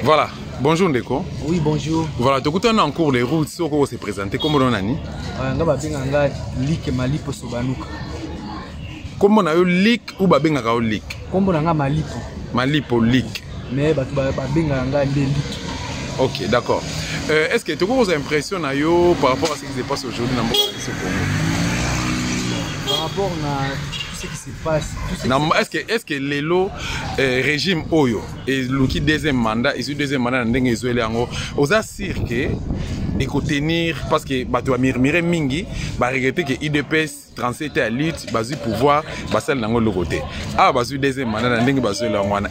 Voilà, bonjour Ndeko. Oui, bonjour. Voilà, tu as en cours les routes, ce qu'on se présenter. Comment on a dit? Lik Malipo Sobanuka. Comment on a eu lik ou babenga lik? Comment on a Malipo? Malipo lik. Mais babenga lik. Ok, d'accord. Est-ce que tu as une impression par rapport à ce qui se passe aujourd'hui dans le Congo? Par rapport à ce qui se passe. Est-ce que le régime Oyo et le deuxième mandat, et ce deuxième mandat, on a sûr que et tenir parce que tu as murmuré mingi, regretter que IDPS 37 à lutte, basu pouvoir, basel nango le côté. Ah, basu deuxième mandat,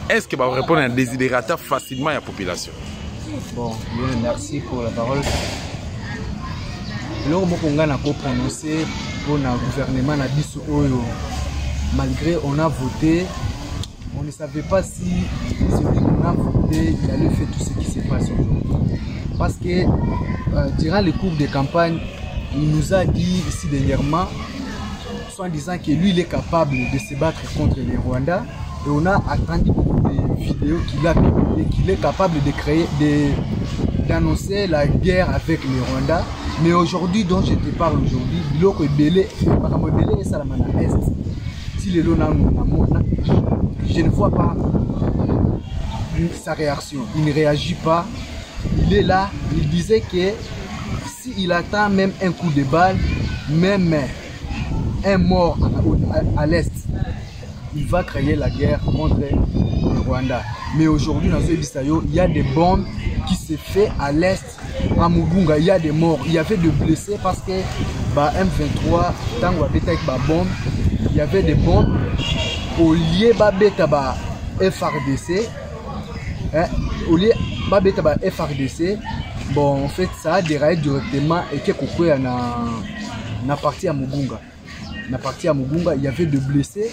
est-ce que va répondre à un désidérata facilement à la population? Bon, merci pour la parole. Alors, on a prononcé pour le gouvernement na biso Oyo. Malgré on a voté, on ne savait pas si celui qu'on a voté, il allait faire tout ce qui se passe aujourd'hui. Parce que durant les cours de campagne, il nous a dit ici dernièrement, soit disant que lui il est capable de se battre contre les Rwandais. Et on a attendu beaucoup de vidéos qu'il a publiées, qu'il est capable de créer, d'annoncer la guerre avec les Rwandais. Mais aujourd'hui, dont je te parle aujourd'hui, je ne vois pas sa réaction. Il ne réagit pas. Il est là. Il disait que s'il attend même un coup de balle, même un mort à l'est, il va créer la guerre contre le Rwanda. Mais aujourd'hui, dans ce Bissayo, il y a des bombes qui se font à l'est, à Mugunga. Il y a des morts. Il y avait des blessés parce que M23, tant il y avait des bombes. Au lieu de FRDC, au lieu de FRDC, bon, en fait, ça a déraillé directement et que na partie à Mugunga. Na partie à Mugunga, il y avait des blessés.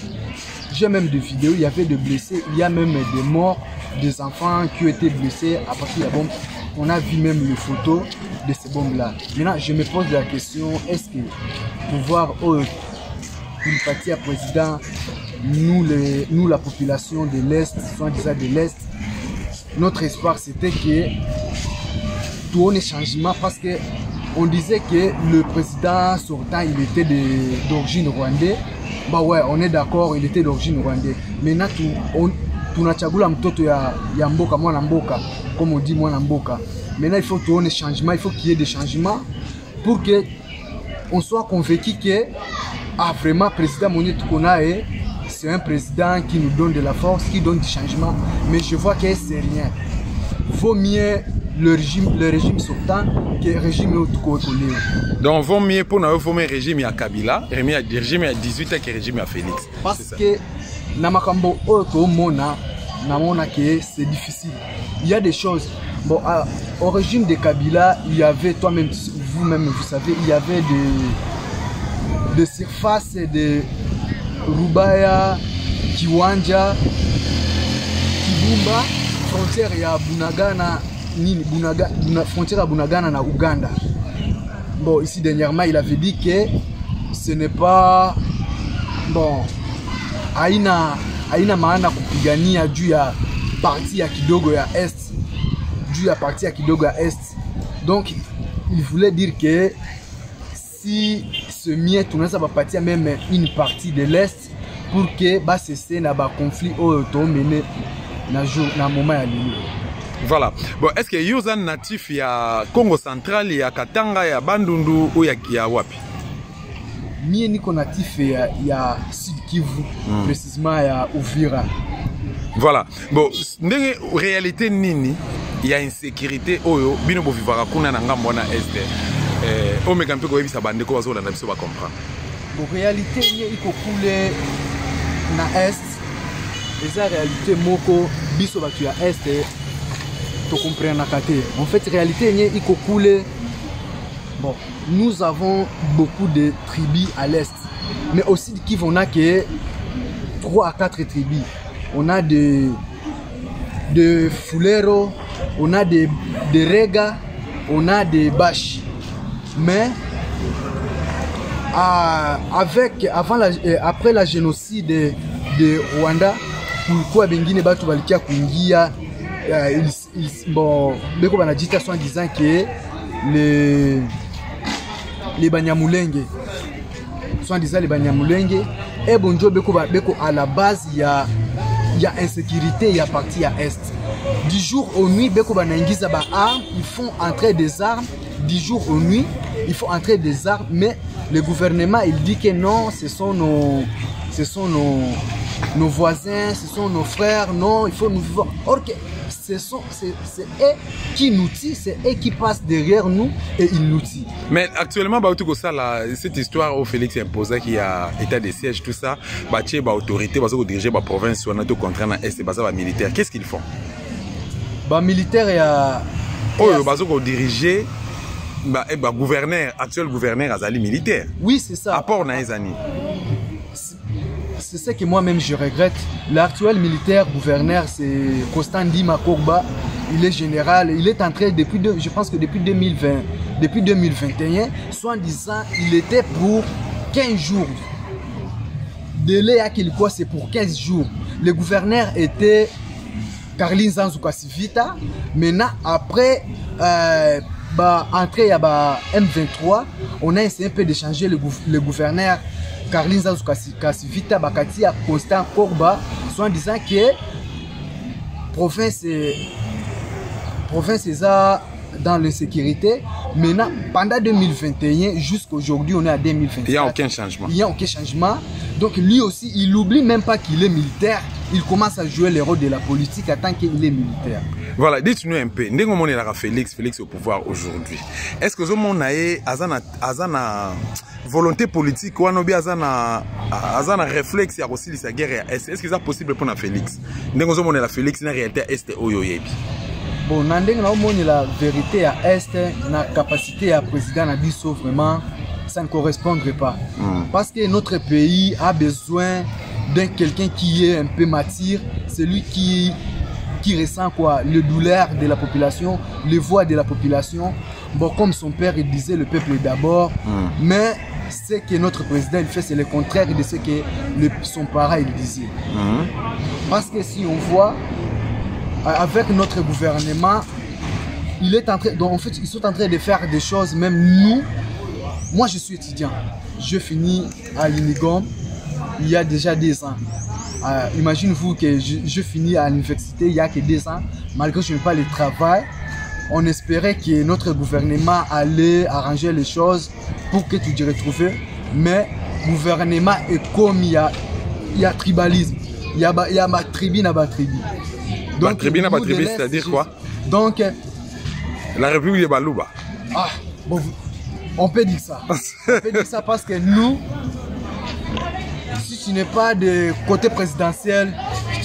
J'ai même des vidéos, il y avait des blessés, il y a même des morts, des enfants qui ont été blessés à partir de la bombe. On a vu même les photos de ces bombes-là. Maintenant, je me pose la question, est-ce que pouvoir une partie à président, nous la population de l'Est, soit disant de l'Est, notre espoir c'était que tout un changement parce que on disait que le président sortant il était d'origine rwandaise. Bah ouais, on est d'accord, il était d'origine rwandaise. Maintenant, tunachagula mtoto ya mboka, mwana mboka, comme on dit mwana mboka. Maintenant, il faut tout un changement, il faut qu'il y ait des changements pour que on soit convaincu que vraiment, président Monique Konae, c'est un président qui nous donne de la force, qui donne du changement. Mais je vois que c'est rien. Vaut mieux le régime sortant que le régime autre. Donc, vaut mieux pour nous former un régime à Kabila, un régime à 18 que le régime à Félix. Parce que Namakambo Oto Mona, que c'est difficile. Il y a des choses. Bon, au régime de Kabila, il y avait, toi-même, vous-même, vous savez, il y avait des surfaces de Rubaya, Kiwanja, Kibumba, frontière ya Bunagana. Frontière à Bunagana na Uganda. Bon, ici dernièrement, il avait dit que ce n'est pas bon. Aina maana kupigania juu ya parti ya kidogo ya est, juu ya parti ya kidogo ya est. Donc, il voulait dire que si ce mien tunaweza bapatia même une partie de l'est pour que ba cesser na ba conflit au mené na moment ya lini. Voilà. Bon, est-ce que vous êtes natif ya Congo central, ya Katanga, ya Bandundu ou ya wapi? Mie niko natif ya Sud Kivu, précisément ya Uvira. Voilà. Bon, ndenge réalité nini ya insécurité oyo bino bo vivara kuna na ngambo na est. Omeka mpe ko yebisa bandeko bazola na biso ba comprendre. Bon, réalité ni iko kule na est. Eza réalité moko biso batu ya est. En fait, réalité, bon, nous avons beaucoup de tribus à l'est, mais aussi qui on a que 3 à 4 tribus. On a de Fulero, on a de Rega, on a des Bash. Mais après la génocide de Rwanda, pourquoi Bengine Batu Balikia Kungia bon, Beko Banadjita sont en disant que les Banyamulenge, soit disant les Banyamulenge, et bonjour Beko à la base il y a insécurité, il y a parti à est. Du jour au nuit, Beko Banangiza ba armes, ils font entrer des armes. Du jour au nuit, il faut entrer des armes, mais le gouvernement il dit que non, ce sont nos voisins, ce sont nos frères, non, il faut nous vivre. Or que c'est eux qui nous tuent, c'est eux qui passent derrière nous et ils nous tuent. Mais actuellement, cette histoire où Félix imposait qu'il y a état de siège, tout ça, autorité, diriger la province, on a tout contraint dans l'Est, militaire. Qu'est-ce qu'ils font? Militaire, il y a. Diriger. Gouverneur, actuel gouverneur Azali militaire. Oui, c'est ça. Apport Naizani. C'est ce que moi-même je regrette. L'actuel militaire gouverneur, c'est Constant Ndima Korba. Il est général. Il est entré depuis, je pense que depuis 2020, depuis 2021, soit disant, il était pour 15 jours. Délai à Kilikoa, c'est pour 15 jours. Le gouverneur était Carlin Zanzukasivita. Maintenant, après. Entrée à M23, on a essayé un peu d'échanger le gouverneur Carlin Zanzukasivita Bakati à Constant Korba, soit en disant que province est dans l'insécurité. Maintenant, pendant 2021 jusqu'à aujourd'hui, on est à 2024. Il n'y a aucun changement. Il n'y a aucun changement. Donc lui aussi, il n'oublie même pas qu'il est militaire. Il commence à jouer le rôle de la politique en tant qu'il est militaire. Voilà, dites-nous un peu, comment est Félix au pouvoir aujourd'hui? Est-ce que vous avez une volonté politique ou un réflexe à aussi la guerre? Est-ce que c'est possible pour Félix? Comment est Félix dans la réalité est oyoyebi? Bon, la vérité à Est, la capacité à président Nabiso, vraiment, ça ne correspondrait pas. Parce que notre pays a besoin d'un quelqu'un qui est un peu mature, celui qui ressent quoi, le douleur de la population, les voix de la population. Bon, comme son père il disait, le peuple d'abord. Mais ce que notre président il fait, c'est le contraire de ce que son parent il disait. Parce que si on voit, avec notre gouvernement, il est en train, donc en fait, ils sont en train de faire des choses, même nous. Moi, je suis étudiant. Je finis à l'Unigom il y a déjà 2 ans. Imaginez-vous que je finis à l'université il y a que 2 ans. Malgré que je n'ai pas le travail, on espérait que notre gouvernement allait arranger les choses pour que tu te retrouves. Mais le gouvernement est comme il y a tribalisme. Il y a ma tribu, ma tribu. Donc, c'est-à-dire quoi? Donc, la République de Balouba. Ah, bon, on peut dire ça. On peut dire ça parce que nous, si tu n'es pas de côté présidentiel,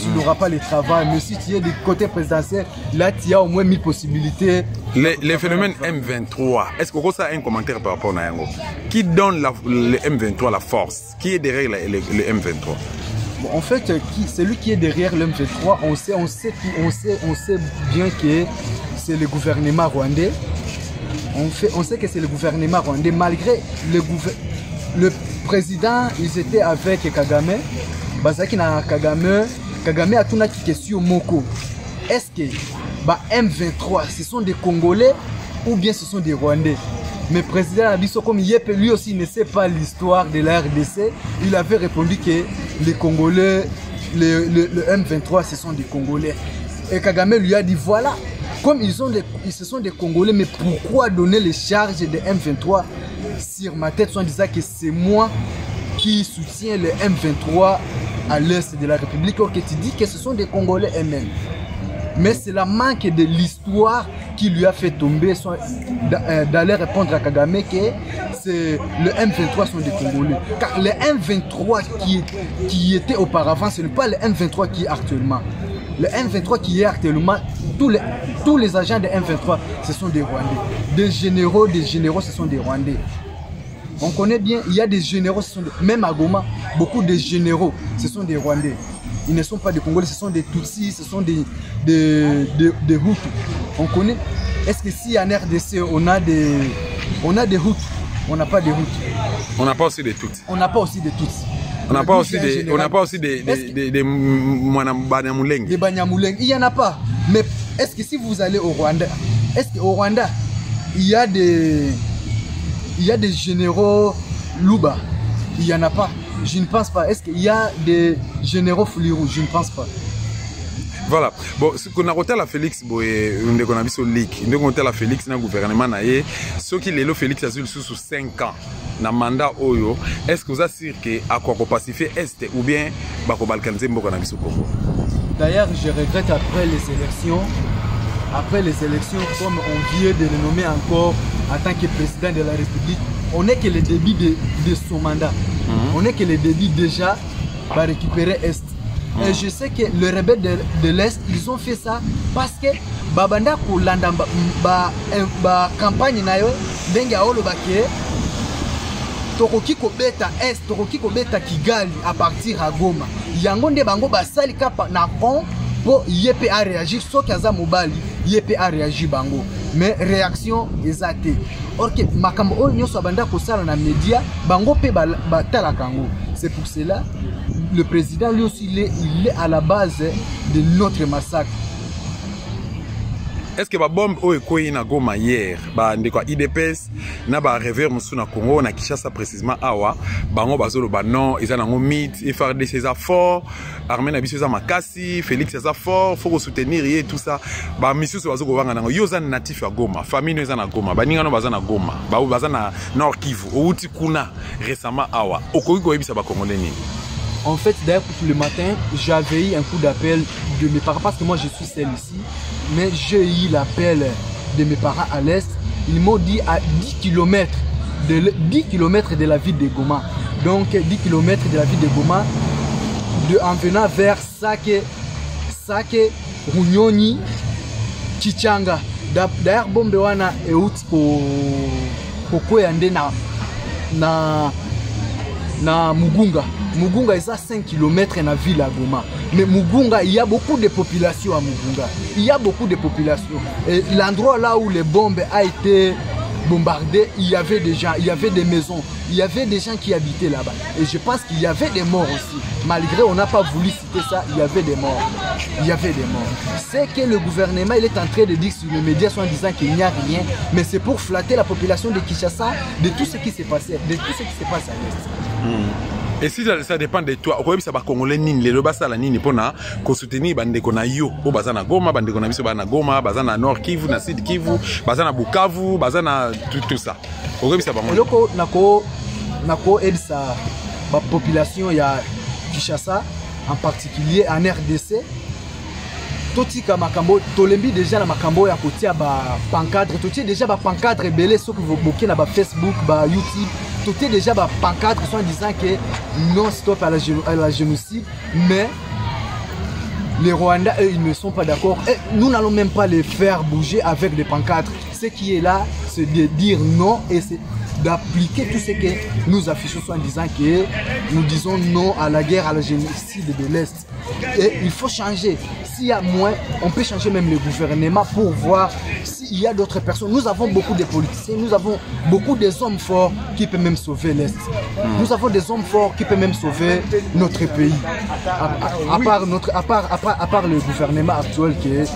tu n'auras pas le travail. Mais si tu es du côté présidentiel, là, tu as au moins 1000 possibilités. Les phénomènes M23, est-ce que vous avez un commentaire par rapport à Yango? Qui donne le M23 la force? Qui est derrière le M23? Bon, en fait, celui qui est derrière le M23, on sait bien que c'est le gouvernement rwandais. On sait que c'est le gouvernement rwandais, malgré le président, ils étaient avec Kagame. Bazaki na Kagame a tout une question Moko. Est-ce que M23, ce sont des Congolais ou bien ce sont des Rwandais? Mais le président Abisso, comme lui aussi ne sait pas l'histoire de la RDC, il avait répondu que les Congolais, le M23, ce sont des Congolais. Et Kagame lui a dit voilà, comme ce sont des Congolais, mais pourquoi donner les charges de M23 sur ma tête en disant que c'est moi qui soutiens le M23 à l'est de la République, or que tu dis que ce sont des Congolais eux-mêmes. Mais c'est la manque de l'histoire qui lui a fait tomber d'aller répondre à Kagame que le M23 sont des Congolais. Car le M23 qui était auparavant, ce n'est pas le M23 qui est actuellement. Le M23 qui est actuellement, tous les agents de M23, ce sont des Rwandais. Des généraux, ce sont des Rwandais. On connaît bien, il y a des généraux, même à Goma, beaucoup de généraux, ce sont des Rwandais. Ils ne sont pas des Congolais, ce sont des Tutsis, ce sont des Hutus. On connaît. Est-ce que si en RDC on a des Hutus, on n'a pas des Hutus? On n'a pas aussi des Tutsis. On n'a pas aussi des Tutsis. On n'a pas aussi des Banyamulenge. Des Banyamulenge. Il n'y en a pas. Mais est-ce que si vous allez au Rwanda, est-ce qu'au Rwanda, il y a des généraux Luba? Il n'y en a pas. Je ne pense pas. Est-ce qu'il y a des généraux Fulirou? Je ne pense pas. Voilà. Bon, ce qu'on a reté à Félix, on a vu sur leak. On a reté à Félix dans le gouvernement. Ce qui est Félix a sous 5 ans. Dans le mandat Oyo, est-ce que vous assurez qu'à quoi pacifier Est ou bien à balkaniser le Congo? D'ailleurs, je regrette après les élections, comme on vient de le nommer encore en tant que président de la République, on n'est que le début de son mandat. On n'est que le début déjà va récupérer Est. Et je sais que les rebelles de l'Est, ils ont fait ça parce que Babanda Koulanda campagne nayo denga olo bake Toroki Kobeta Est, Toroki Kobeta Kigali à partir à Goma. Yango nde bango basali kapa na pont pour YP a réagi, sauf qu'il y a mobile, YP a réagi bango. Mais réaction exacte. Or que makambo o nyoso abanda ko sala na média, bango pe batala kango. C'est pour cela le président lui aussi il est à la base de notre massacre. Est-ce que la bombe est na Goma hier, IDPS na ba rêver musu na Congo na Kinshasa précisément awa, bango bazolo ba non, ils ont un mythe, FARDC c'est fort, Armée na biso za makasi, Félix c'est fort, faut soutenir et tout ça. Ba mission so bazoko vanga na yo za natif ya Goma, famille no za na Goma, ba ninga no baza na Goma, ba baza na Nord Kivu, outi kuna récemment awa. Okoki ko yebisa ba Congolais nini? En fait, d'ailleurs, le matin, j'avais eu un coup d'appel de mes parents, parce que moi je suis seul ici, mais j'ai eu l'appel de mes parents à l'Est. Ils m'ont dit à 10 km de la ville de Goma. Donc 10 km de la ville de Goma, en venant vers Sake, Runyoni, Chichanga. D'ailleurs, bombe wana et outi pour yande na Mugunga. Mugunga est à 5 km dans la ville à Goma. Mais Mugunga, il y a beaucoup de population à Mugunga. Il y a beaucoup de population. Et l'endroit là où les bombes ont été bombardées, il y avait des gens, il y avait des maisons, il y avait des gens qui habitaient là-bas. Et je pense qu'il y avait des morts aussi. Malgré on n'a pas voulu citer ça, il y avait des morts. Il y avait des morts. C'est que le gouvernement il est en train de dire sur les médias en disant qu'il n'y a rien, mais c'est pour flatter la population de Kinshasa de tout ce qui s'est passé, de tout ce qui se passe à l'Est. Et si ça dépend de toi, au ça va Congolais nini, les lobasa la nini pona ko soutenir bande ko na yo, o bazana Goma, bande ko na biso bana Goma, bazana Nord Kivu, na Sud Kivu, bazana Bukavu, bazana tout ça. Au ça va loko nako aide sa population ya Kinshasa en particulier en RDC. Totika makambo tolembi déjà na makambo ya kotia ba pancadre, totia déjà ba pancadre belé ceux que vous bloquez na ba Facebook, ba YouTube. Tout est déjà bah, pancadre en disant que non stop à la génocide, mais les Rwandais eux, ils ne sont pas d'accord. Nous n'allons même pas les faire bouger avec des pancadres. Ce qui est là, c'est de dire non et c'est d'appliquer tout ce que nous affichons en disant que nous disons non à la guerre, à la génocide de l'Est. Et il faut changer. S'il y a moins, on peut changer même le gouvernement pour voir s'il y a d'autres personnes. Nous avons beaucoup de politiciens, nous avons beaucoup d'hommes forts qui peuvent même sauver l'Est. Nous avons des hommes forts qui peuvent même sauver notre pays. À part le gouvernement actuel qui est...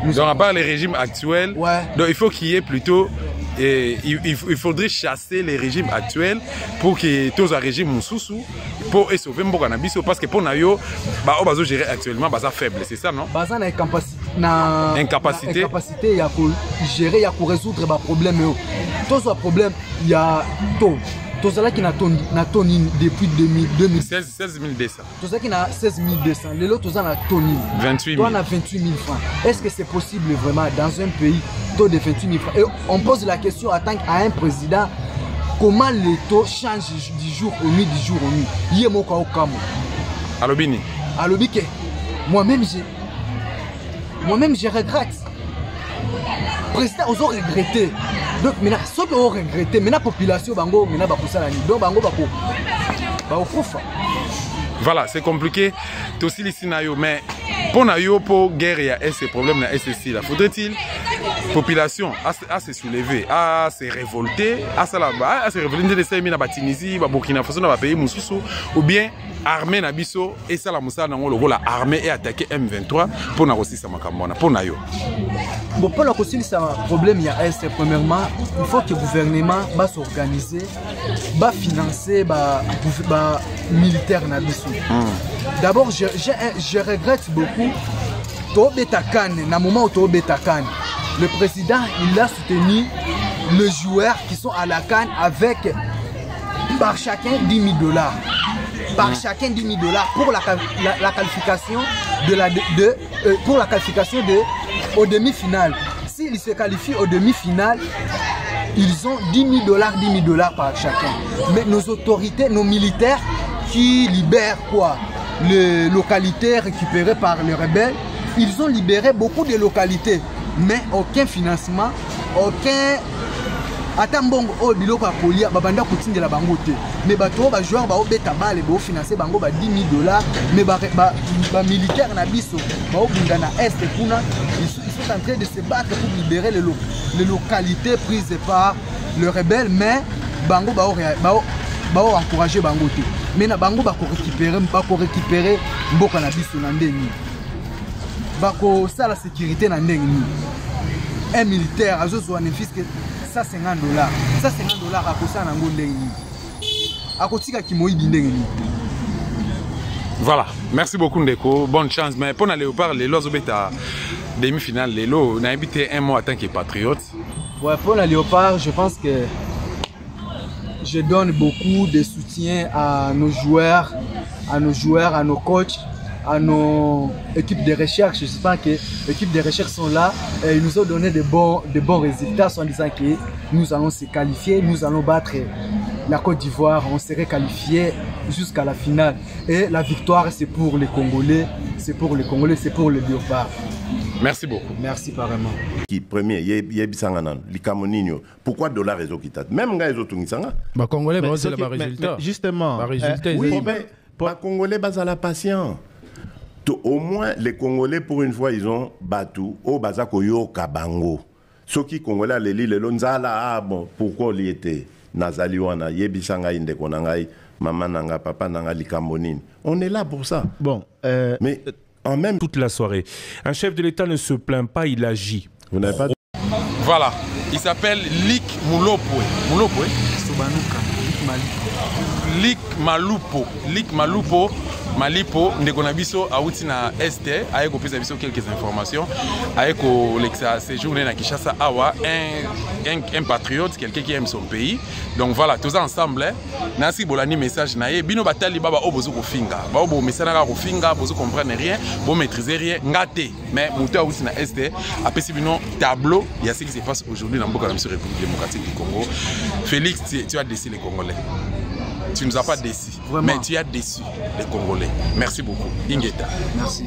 Donc à part les régimes actuels, ouais. Donc il faut qu'il y ait plutôt... Et il faudrait chasser les régimes actuels pour que tous les régimes moussous pour sauver Mboka parce que pour nous, bah on gérer actuellement bah ça faible, c'est ça non? Bah ça na incapacité il y a pour gérer, il y a pour résoudre les problèmes. Tous les problèmes il y a tout. Tout ça qui n'a toni depuis 2016 200. Tout ça qui n'a 16 200. Les autres ont toni 28 000. Toi on a 28 000 francs. Est-ce que c'est possible vraiment dans un pays taux de 28 000 francs? Et on pose la question à un président, comment le taux change du jour au nuit, du jour au nuit? Yemoka Okamo. Alobini. Alobike. Moi-même je regrette. Président ils ont regretté. Donc maintenant ceux qui ont regretté, maintenant la population bango maintenant bakosala ni. Donc bango bakokufa. Voilà, c'est compliqué. Aussi ici na yo mais pour na yo pour guerre il y a ces problèmes na SSI là. Faudrait-il population a se soulever, a se révolter, a se révolter de ces mina Tunisie, Burkina Faso na pays mususu ou bien armée na biso et ça la musa nango logo la armée et attaquer M23 pour na kosisa makamona pour na yo. Bon, pour la kosisa problème il y a premièrement, il faut que le gouvernement va s'organiser, va financer ba militaire na biso. D'abord je regrette beaucoup na moment où le président il a soutenu les joueurs qui sont à la CAN avec par chacun 10 000 $. Par chacun 10 000 $ pour la qualification pour la qualification au demi-finale. S'ils se qualifient au demi-finale, ils ont 10 000 $, 10 000 $ par chacun. Mais nos autorités, nos militaires qui libèrent quoi? Les localités récupérées par les rebelles, ils ont libéré beaucoup de localités, mais aucun financement, aucun. Atambongo o biloko ya kolia babanda kutindela bango te. Mais bato ba joueur ba obeta bale ba financer bango ba 10 000 $, mais ba militaire na biso ba obunda na est kuna ils sont en train de se battre pour libérer les localités prises par le rebelle, mais bango ba encourager bango te. Mais na bango ba ko récupérer mboka na biso na ndeni. Ba ko ça la sécurité na ndeni. Un militaire azo zo bénéfice que $150. $150 à cause na ngondeni. Akotika kimoyi bindengeni. Voilà, merci beaucoup Ndeko, bonne chance. Mais pour les léopards, les lois bêta demi-finale, les lots, on a habité un mois en tant que patriote. Ouais, pour les léopards, je pense que je donne beaucoup de soutien à nos joueurs, à nos coachs, à nos équipes de recherche. J'espère que les équipes de recherche sont là et ils nous ont donné de bons résultats en disant que nous allons se qualifier, nous allons battre la Côte d'Ivoire, on serait qualifié jusqu'à la finale. Et la victoire, c'est pour les Congolais, c'est pour les Léopards. Merci beaucoup. Merci apparemment. Qui premier, pourquoi dollar réseau qui t'a même gars les autres Congolais, c'est le résultat. Justement, oui, mais Congolais bas à la patience. Au moins les Congolais pour une fois ils ont battu au Bazakoyo Kabango. Ceux qui Congolais les lits le lonzala bon pourquoi il était Nazali wana yebisanga inde konangai maman nanga papa nanga likambonine. On est là pour ça. Bon, mais en même toute la soirée, un chef de l'État ne se plaint pas, il agit. Vous n'avez pas. Voilà, il s'appelle Lik Mulopwe. Mulopwe. Lik Malupo. Lik Malupo. Malipo, Ndekonabiso, Aouti na Este, Aeko Pesabiso quelques informations. Aeko Lexa séjourné na Kinshasa Awa, un patriote, quelqu'un qui aime son pays. Donc voilà, tous ensemble, Nancy Bolani message naé, Bino Batali Baba Obozo Kofinga. Babo message na Kofinga, Bozo comprendre rien, bon maîtriser rien, ngate. Mais Mouta Aouti na Este, après si bino tableau, il y a ce qui se passe aujourd'hui dans la République démocratique du Congo. Félix, tu as déçu les Congolais. Tu ne nous as pas déçus, mais tu as déçu les Congolais. Merci beaucoup. Ingeta. Merci.